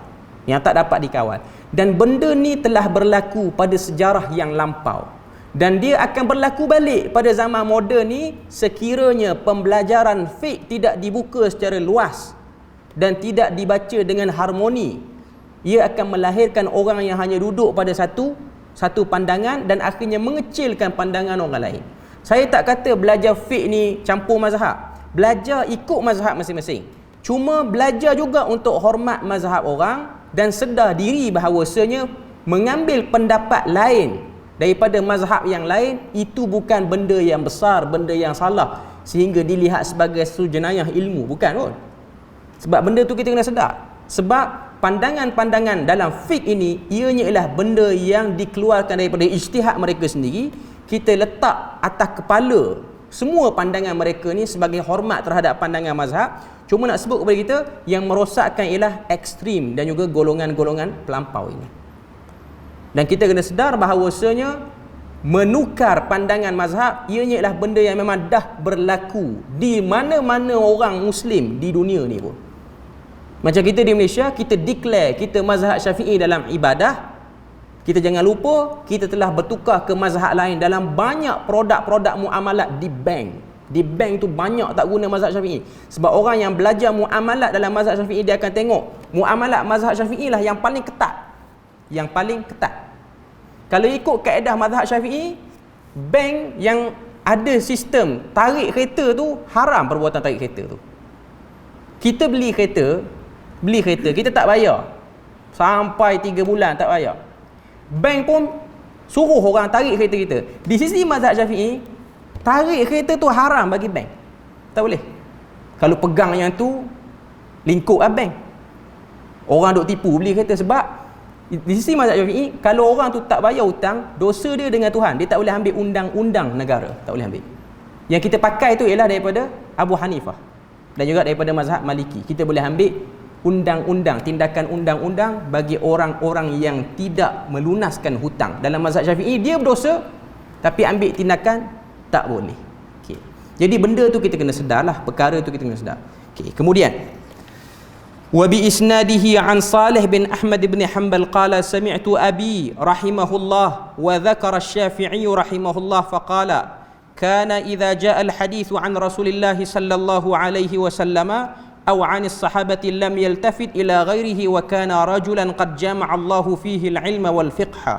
yang tak dapat dikawal. Dan benda ni telah berlaku pada sejarah yang lampau. Dan dia akan berlaku balik pada zaman moden ni sekiranya pembelajaran fiqh tidak dibuka secara luas dan tidak dibaca dengan harmoni. Ia akan melahirkan orang yang hanya duduk pada satu pandangan dan akhirnya mengecilkan pandangan orang lain. Saya tak kata belajar fiqh ni campur mazhab. Belajar ikut mazhab masing-masing. Cuma belajar juga untuk hormat mazhab orang dan sedar diri bahawasanya mengambil pendapat lain daripada mazhab yang lain itu bukan benda yang besar, benda yang salah sehingga dilihat sebagai satu jenayah ilmu, bukan pun. Sebab benda tu kita kena sedar. Sebab pandangan-pandangan dalam fiqh ini ianya ialah benda yang dikeluarkan daripada ijtihad mereka sendiri. Kita letak atas kepala semua pandangan mereka ni sebagai hormat terhadap pandangan mazhab. Cuma nak sebut kepada kita, yang merosakkan ialah ekstrim dan juga golongan-golongan pelampau ini. Dan kita kena sedar bahawasanya menukar pandangan mazhab ianya ialah benda yang memang dah berlaku di mana-mana orang Muslim di dunia ni pun. Macam kita di Malaysia, kita declare kita mazhab Syafi'i dalam ibadah. Kita jangan lupa kita telah bertukar ke mazhab lain dalam banyak produk-produk muamalat di bank. Di bank tu banyak tak guna mazhab Syafi'i. Sebab orang yang belajar muamalat dalam mazhab Syafi'i, dia akan tengok muamalat mazhab Syafi'i lah yang paling ketat. Yang paling ketat. Kalau ikut kaedah mazhab Syafi'i, bank yang ada sistem tarik kereta tu haram perbuatan tarik kereta tu. Kita beli kereta, kita tak bayar. Sampai 3 bulan tak bayar. Bank pun suruh orang tarik kereta kita. Di sisi mazhab Syafi'i, tarik kereta tu haram bagi bank. Tak boleh. Kalau pegang yang tu, lingkup bank. Orang duk tipu beli kereta. Sebab di sisi mazhab Syafi'i, kalau orang tu tak bayar hutang, dosa dia dengan Tuhan. Dia tak boleh ambil undang-undang negara. Tak boleh ambil. Yang kita pakai tu ialah daripada Abu Hanifah dan juga daripada mazhab Maliki. Kita boleh ambil undang-undang, tindakan undang-undang bagi orang-orang yang tidak melunaskan hutang. Dalam mazhab Syafi'i, dia berdosa, tapi ambil tindakan tak boleh. Okay. Jadi benda tu kita kena sedar lah. Perkara tu kita kena sedar. Okay. Kemudian وبإسناده عن صالح بن أحمد بن حنبل قال سمعت أبي رحمه الله وذكر الشافعي رحمه الله فقال كان إذا جاء الحديث عن رسول الله صلى الله عليه وسلم أو عن الصحابة لم يلتفت إلى غيره وكان رجلا قد جمع الله فيه العلم والفقه.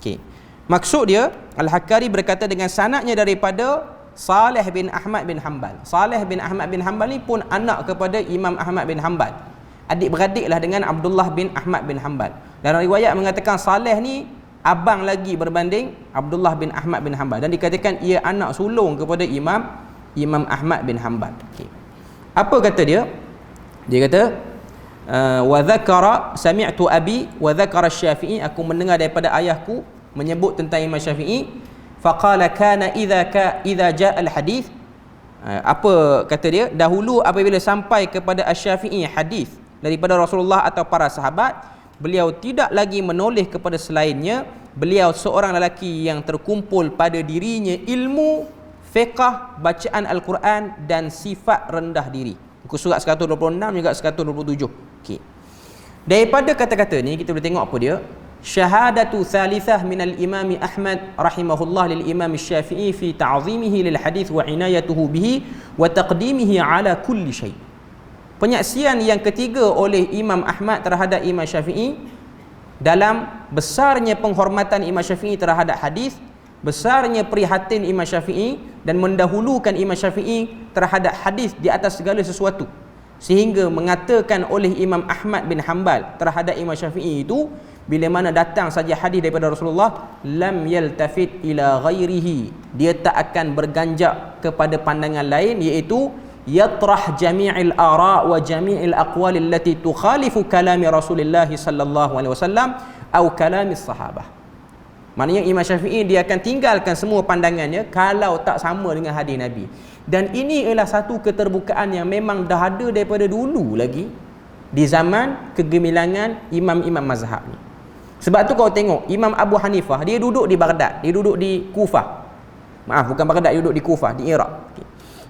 Okay. Maksud dia, Al-Hakkari berkata dengan sanadnya daripada Salih bin Ahmad bin Hanbal. Salih bin Ahmad bin Hanbal ni pun anak kepada Imam Ahmad bin Hanbal. Adik-beradiklah dengan Abdullah bin Ahmad bin Hanbal. Dalam riwayat mengatakan Saleh ni abang lagi berbanding Abdullah bin Ahmad bin Hanbal, dan dikatakan ia anak sulung kepada Imam Ahmad bin Hanbal. Okay. Apa kata dia? Dia kata wa dzakara sami'tu abi wa dzakara Syafi'i, aku mendengar daripada ayahku menyebut tentang Imam Syafi'i. Faqala kana idza jaa al-hadith. Apa kata dia? Dahulu apabila sampai kepada Asy-Syafi'i hadis daripada Rasulullah atau para sahabat, beliau tidak lagi menoleh kepada selainnya. Beliau seorang lelaki yang terkumpul pada dirinya ilmu, fiqh, bacaan Al-Quran dan sifat rendah diri. Muka surat 126 juga 127. Okey. Daripada kata-kata ni kita boleh tengok apa dia? Syahadatu thalithah minal imami Ahmad rahimahullah lil imam Syafi'i fi ta'zimihi lil hadith wa inayatuhu bihi wa taqdimihi ala kulli syai'. Penyaksian yang ketiga oleh Imam Ahmad terhadap Imam Syafi'i dalam besarnya penghormatan Imam Syafi'i terhadap hadis, besarnya prihatin Imam Syafi'i dan mendahulukan Imam Syafi'i terhadap hadis di atas segala sesuatu, sehingga mengatakan oleh Imam Ahmad bin Hanbal terhadap Imam Syafi'i itu, bila mana datang saja hadis daripada Rasulullah, lam yaltafit ila ghairihi, dia tak akan berganjak kepada pandangan lain, iaitu yatrah jami'il ara' wa jami'il aqwal allati tukhalifu kalami Rasulullah sallallahu alaihi wasallam atau kalami sahabah. Maknanya Imam Syafi'i dia akan tinggalkan semua pandangannya kalau tak sama dengan hadis Nabi. Dan ini ialah satu keterbukaan yang memang dah ada daripada dulu lagi di zaman kegemilangan imam-imam mazhab ni. Sebab tu kau tengok Imam Abu Hanifah, dia duduk di Baghdad, dia duduk di Kufah. Maaf, bukan Baghdad, dia duduk di Kufah, di Iraq. Okay.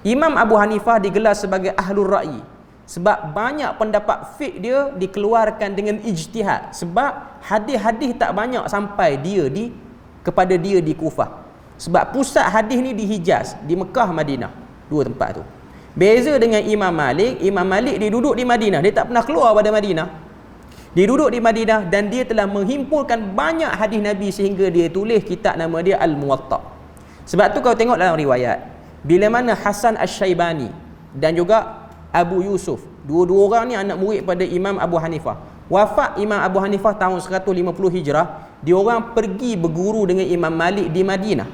Imam Abu Hanifah digelar sebagai ahlul ra'i sebab banyak pendapat fiqh dia dikeluarkan dengan ijtihad, sebab hadis-hadis tak banyak sampai kepada dia di Kufah. Sebab pusat hadis ni di Hijaz, di Mekah, Madinah. Dua tempat tu. Beza dengan Imam Malik dia duduk di Madinah. Dia tak pernah keluar pada Madinah. Dia duduk di Madinah dan dia telah menghimpunkan banyak hadis Nabi sehingga dia tulis kitab nama dia Al-Muwatta. Sebab tu kau tengok dalam riwayat, bila mana Hasan Asy-Syaibani dan juga Abu Yusuf, dua-dua orang ni anak murid pada Imam Abu Hanifah. Wafat Imam Abu Hanifah tahun 150 Hijrah, dia orang pergi berguru dengan Imam Malik di Madinah.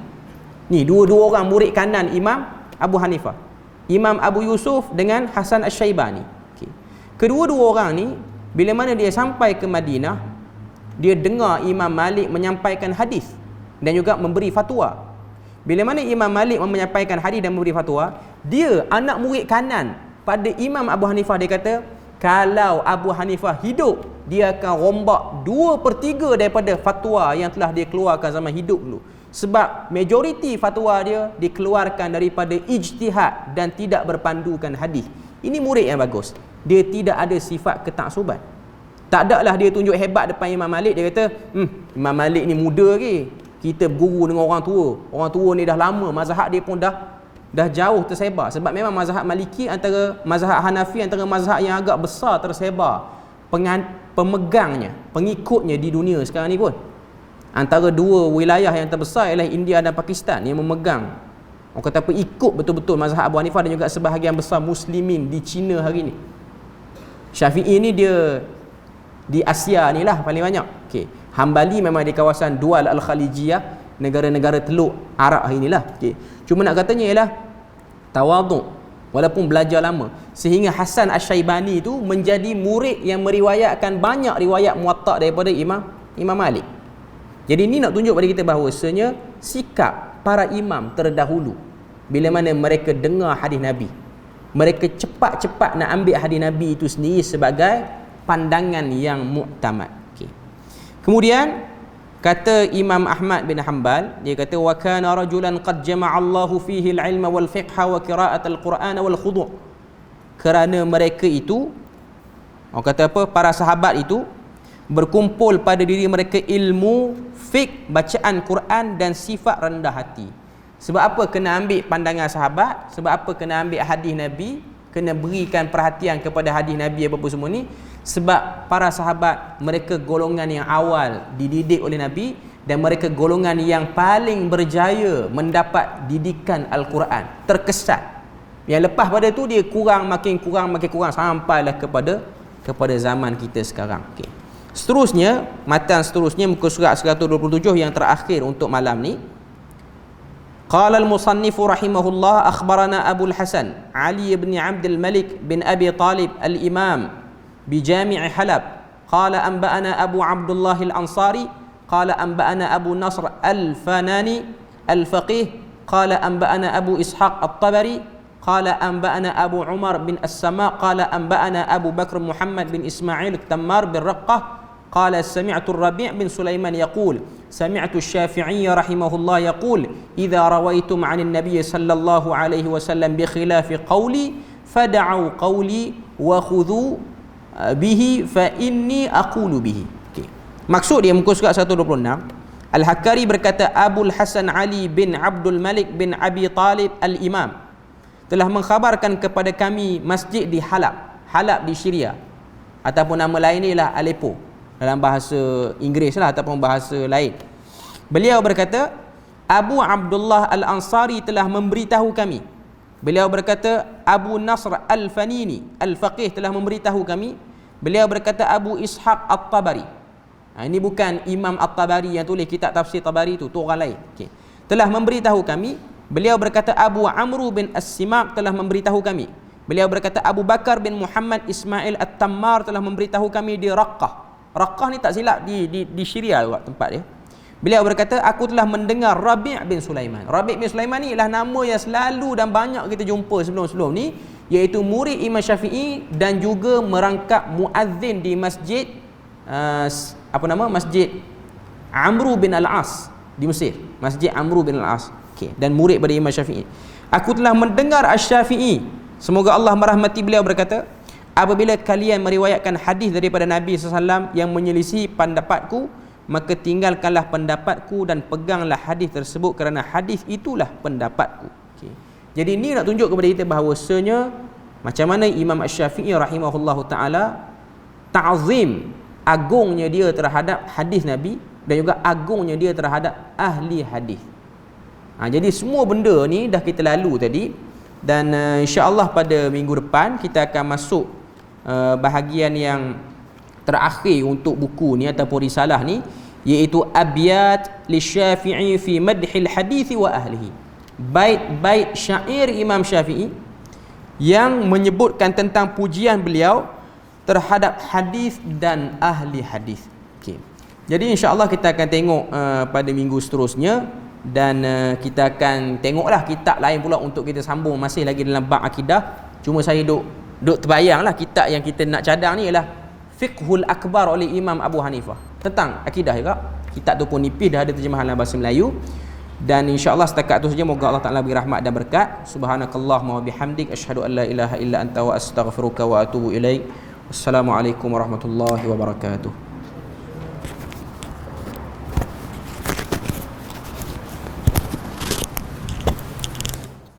Ni dua-dua orang murid kanan Imam Abu Hanifah, Imam Abu Yusuf dengan Hasan Asy-Syaibani. Okay. Kedua-dua orang ni bila mana dia sampai ke Madinah, dia dengar Imam Malik menyampaikan hadis dan juga memberi fatwa. Bila mana Imam Malik menyampaikan hadis dan memberi fatwa, dia anak murid kanan pada Imam Abu Hanifah, dia kata kalau Abu Hanifah hidup, dia akan rombak 2/3 daripada fatwa yang telah dia keluarkan zaman hidup dulu. Sebab majoriti fatwa dia dikeluarkan daripada ijtihad dan tidak berpandukan hadis. Ini murid yang bagus. Dia tidak ada sifat ketaksuban. Tak adalah dia tunjuk hebat depan Imam Malik. Dia kata, Imam Malik ni muda ke? Kita berguru dengan orang tua. Orang tua ni dah lama. Mazhab dia pun dah jauh tersebar. Sebab memang mazhab Maliki antara mazhab Hanafi antara mazhab yang agak besar tersebar pemegangnya, pengikutnya di dunia sekarang ni pun. Antara dua wilayah yang terbesar ialah India dan Pakistan yang memegang, orang kata apa, ikut betul-betul mazhab Abu Hanifah dan juga sebahagian besar muslimin di China hari ni. Syafi'i ni dia di Asia ni lah paling banyak. Okey. Hambali memang di kawasan Dual Al-Khalijiyah, negara-negara Teluk Arab hari ni lah. Okey. Cuma nak katanya ialah tawaduk walaupun belajar lama, sehingga Hasan Asy-Syaibani tu menjadi murid yang meriwayatkan banyak riwayat Muwatta daripada Imam Malik. Jadi ni nak tunjuk pada kita bahawasanya sikap para imam terdahulu bila mana mereka dengar hadis Nabi, mereka cepat-cepat nak ambil hadis Nabi itu sendiri sebagai pandangan yang muktamad. Okay. Kemudian kata Imam Ahmad bin Hanbal, dia kata wa kana rajulan qad jama'a Allahu fihi al-ilma wal fiqha wa qira'at al-Quran wal khudu'. Kerana mereka itu, orang kata apa, para sahabat itu berkumpul pada diri mereka ilmu, fiqh, bacaan Quran dan sifat rendah hati. Sebab apa kena ambil pandangan sahabat? Sebab apa kena ambil hadis Nabi? Kena berikan perhatian kepada hadis Nabi apa semua ni? Sebab para sahabat mereka golongan yang awal dididik oleh Nabi dan mereka golongan yang paling berjaya mendapat didikan Al-Quran, terkesan. Yang lepas pada tu dia makin kurang sampailah kepada zaman kita sekarang. Okay. Seterusnya, matan seterusnya muka surat 127 yang terakhir untuk malam ni. Qala al-musannif rahimahullah akhbarana Abu al-Hasan Ali ibn Abdul Malik bin Abi Talib al-Imam bi Jami' Halab qala anba'ana Abu Abdullah al-Ansari qala anba'ana Abu Nasr al-Fanani al-Faqih qala anba'ana Abu Ishaq at-Tabari qala anba'ana Abu Umar bin As-Sama qala anba'ana Abu Bakr Muhammad bin Ismail at-Tammar bin Raqqah قال سمعت الربيع بن سليمان يقول سمعت الشافعي رحمه الله يقول إذا رويتم عن النبي صلى الله عليه وسلم بخلاف قولي فدعوا قولي وخذوا به فإني أقول به. Okay. Maksud dia muka surat 126, Al-Hakkari berkata Abul Hasan Ali bin Abdul Malik bin Abi Talib al-Imam telah mengkhabarkan kepada kami masjid di Halab di Syria, ataupun nama lain ialah Aleppo dalam bahasa Inggeris lah ataupun bahasa lain. Beliau berkata Abu Abdullah Al-Ansari telah memberitahu kami. Beliau berkata Abu Nasr Al-Fanini Al-Faqih telah memberitahu kami. Beliau berkata Abu Ishaq At-Tabari. Ini bukan Imam At-Tabari yang tulis kitab tafsir Tabari tu orang lain. Okay. Telah memberitahu kami. Beliau berkata Abu Amru bin As-Simak telah memberitahu kami. Beliau berkata Abu Bakar bin Muhammad Ismail At-Tammar telah memberitahu kami di Raqqah. Raqqah ni tak silap di Syria juga tempat dia. Beliau berkata aku telah mendengar Rabi' bin Sulaiman. Rabi' bin Sulaiman ni ialah nama yang selalu dan banyak kita jumpa sebelum-sebelum ni, iaitu murid Imam Syafi'i dan juga merangkap muazzin di masjid Masjid Amru bin Al-As di Mesir. Masjid Amru bin Al-As. Okey, dan murid pada Imam Syafi'i. Aku telah mendengar Asy-Syafi'i, semoga Allah merahmati beliau, berkata apabila kalian meriwayatkan hadis daripada Nabi SAW yang menyelisih pendapatku, maka tinggalkanlah pendapatku dan peganglah hadis tersebut kerana hadis itulah pendapatku. Okay. Jadi ni nak tunjuk kepada kita bahawasanya macam mana Imam Asy-Syafi'i rahimahullahu taala ta'zim, agungnya dia terhadap hadis Nabi dan juga agungnya dia terhadap ahli hadis. Jadi semua benda ni dah kita lalu tadi, dan insya-Allah pada minggu depan kita akan masuk bahagian yang terakhir untuk buku ni ataupun risalah ni, iaitu Abyat Lisyafi'i fi Madhil Hadis wa Ahlihi. Bait-bait syair Imam Syafi'i yang menyebutkan tentang pujian beliau terhadap hadis dan ahli hadis. Okey. Jadi insya-Allah kita akan tengok pada minggu seterusnya, dan kita akan tengoklah kitab lain pula untuk kita sambung, masih lagi dalam bab akidah. Cuma saya duk terbayanglah kitab yang kita nak cadang ni ialah Fiqhul Akbar oleh Imam Abu Hanifah, tentang akidah juga. Kitab tu pun nipis, dah ada terjemahan dalam bahasa Melayu. Dan insya-Allah setakat tu saja, moga Allah Taala beri rahmat dan berkat. Subhanakallahumma wa bihamdik, asyhadu an la ilaha illa anta wa astaghfiruka wa atubu ilaik. Wassalamualaikum warahmatullahi wabarakatuh.